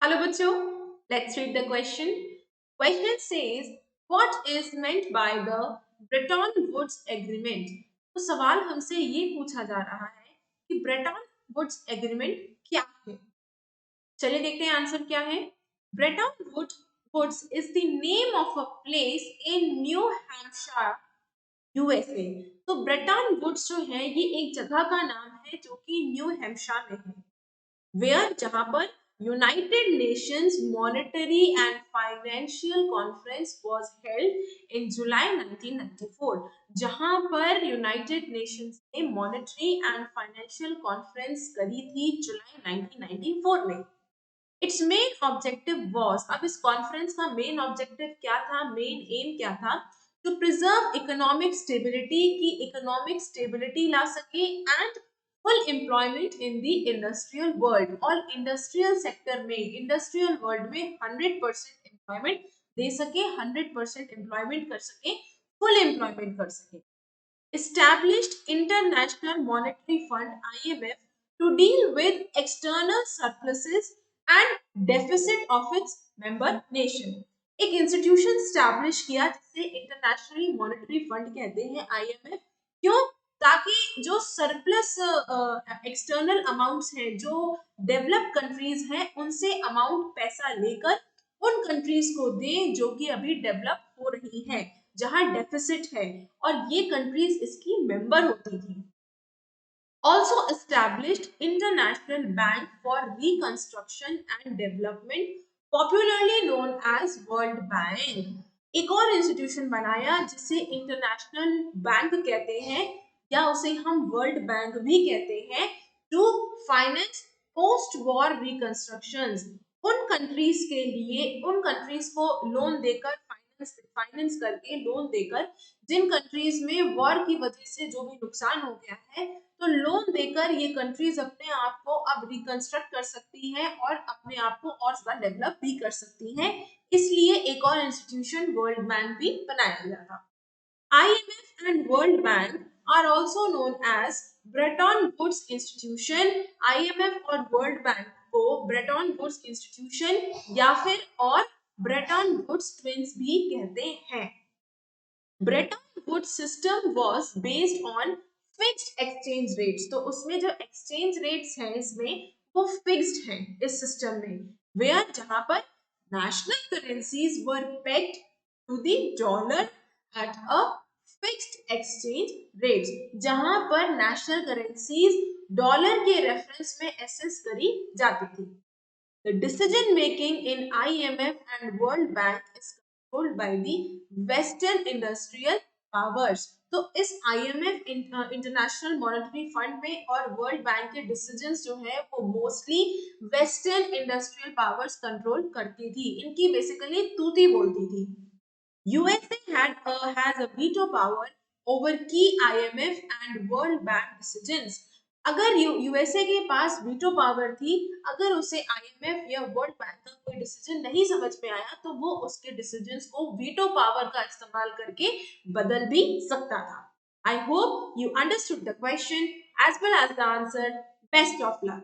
Hello बच्चों, let's read the question. Question says, what is meant by the Bretton Woods Agreement? तो सवाल हमसे ये पूछा जा रहा है कि ब्रेटन वुड्स एग्रीमेंट क्या है। चलिए देखते हैं आंसर क्या है। Bretton Woods is the name of a place in New Hampshire, USA. तो ब्रेटन वुड्स जो है ये एक जगह का नाम है जो कि न्यू हैम्पशायर में है। वेयर जहां पर United Nations monetary and financial conference was held in July 1994। जहां पर यूनाइटेड नेशंस ने मॉनेटरी एंड फाइनेंशियल कॉन्फ्रेंस करी थी जुलाई 1994 में। इट्स मेन ऑब्जेक्टिव वाज, अब इस कॉन्फ्रेंस का मेन ऑब्जेक्टिव क्या था, मेन एम क्या था, टू प्रिजर्व इकोनॉमिक स्टेबिलिटी, की इकोनॉमिक स्टेबिलिटी ला सके and full employment in the industrial world, और इंडस्ट्रियल सेक्टर में, इंडस्ट्रियल वर्ल्ड में 100% एम्प्लॉयमेंट दे सके, 100% एम्प्लॉयमेंट कर सके, फुल एम्प्लॉयमेंट कर सके। Established International Monetary Fund (IMF) to deal with external surpluses and deficit of its member nation. एक institution establish किया जिसे इंटरनेशनल मॉनेटरी फंड कहते हैं, IMF। क्यों? ताकि जो सरप्लस एक्सटर्नल अमाउंट्स हैं, जो डेवलप कंट्रीज हैं, उनसे अमाउंट पैसा लेकर उन कंट्रीज को दे जो कि अभी डेवलप हो रही हैं, जहां डेफिसिट है, और ये कंट्रीज इसकी मेंबर होती थी। Also established International Bank for Reconstruction and Development, popularly known as World Bank। एक और इंस्टीट्यूशन बनाया जिसे इंटरनेशनल बैंक कहते हैं, या उसे हम वर्ल्ड बैंक भी कहते हैं, to finance post war reconstructions. उन कंट्रीज के लिए, उन कंट्रीज को लोन देकर, फाइनेंस करके, लोन देकर, जिन कंट्रीज में वॉर की वजह से जो भी नुकसान हो गया है, तो लोन देकर ये कंट्रीज अपने आप को अब रिकंस्ट्रक्ट कर सकती हैं और अपने आप को और ज्यादा डेवलप भी कर सकती हैं। इसलिए एक और इंस्टीट्यूशन वर्ल्ड बैंक भी बनाया गया था। IMF and World Bank are also known as Bretton Woods Institution। IMF और World Bank को Bretton Woods Institution या फिर और Bretton Woods Twins भी कहते हैं। Bretton Woods system was based on fixed exchange rates। तो उसमें जो exchange rates हैं इसमें वो fixed हैं इस system में, where जहां पर national currencies were pegged to the dollar at a fixed exchange rates। जहां पर national currencies डॉलर के रेफरेंस में एसेस करी जाती थी। The decision making in IMF and World Bank is controlled by the Western industrial powers। तो इस IMF international monetary fund में और वर्ल्ड बैंक के डिसीजंस जो है वो mostly western industrial powers control करती थी, इनकी बेसिकली तूती बोलती थी। USA has a veto power over key IMF and World Bank decisions। अगर यूएसए के पास वीटो पावर थी, अगर उसे आईएमएफ या वर्ल्ड बैंक का कोई डिसीजन नहीं समझ में आया तो वो उसके डिसीजंस को वीटो पावर का इस्तेमाल करके बदल भी सकता था। I hope you understood the question as well as the answer. Best of luck.